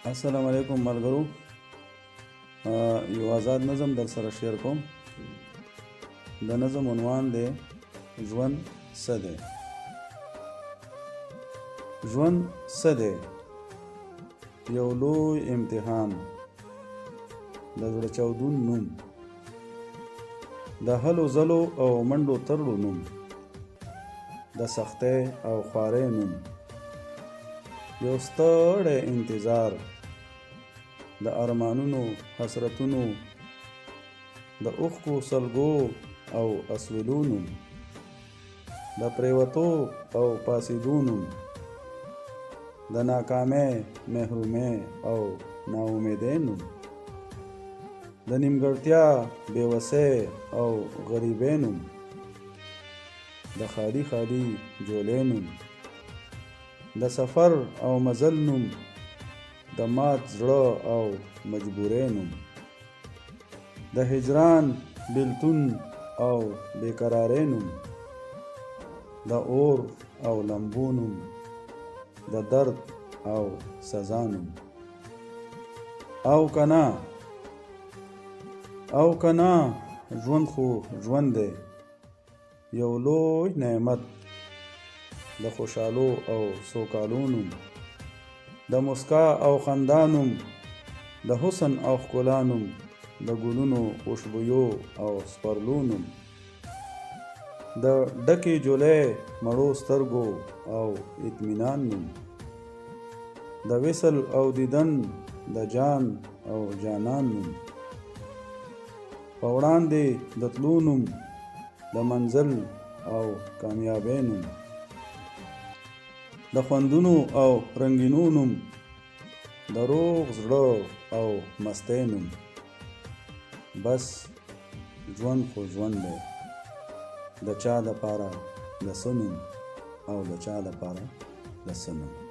السلام علیکم ملګرو. یو آزاد نظم در سره شیر کوم. د نظم عنوان دی ژوند څه دی. ژوند څه دی؟ یو لوی امتحان، د زړه چاودون نوم، د هلو ځلو او منډو ترړو نوم، د سختۍ او خوارۍ نوم، یو ستړی انتظار، د ارمانونو حسرتونو، د اوښکو سلګو او اسویلو نوم، د پریوتو او پاسېدو نوم، د ناکامۍ، محرومۍ او ناامیدۍ نوم، د نیمګړتیا، بېوسۍ او غریبۍ نوم، د خالي خالي جولۍ نوم، د سفر او مزل نوم، د مات زړه او مجبورۍ نوم، د هجران، بېلتون او بېقرارۍ نوم، د اور او لمبو نوم، د درد او سزا نوم. او کنا ژوند خو ژوند دی، یو لوی نعمت، د خوشحالو او سوکالو نوم، د مسکا او خندا نوم، د حسن او ښکلا نوم، د ګلونو خوشبویو او سپرلو نوم، د ډکې جولۍ، مړو سترګو او اطمینان نوم، د وصل او دیدن، د جان او جانان نوم، په وړاندې د تلو نوم، د منزل او کامیابۍ نوم، د خوندونو او رنګینو نوم، د روغ زړه او مستۍ نوم. بس ژوند خو ژوند دی، د چا دپاره د څه نوم او د چا دپاره د څه نوم.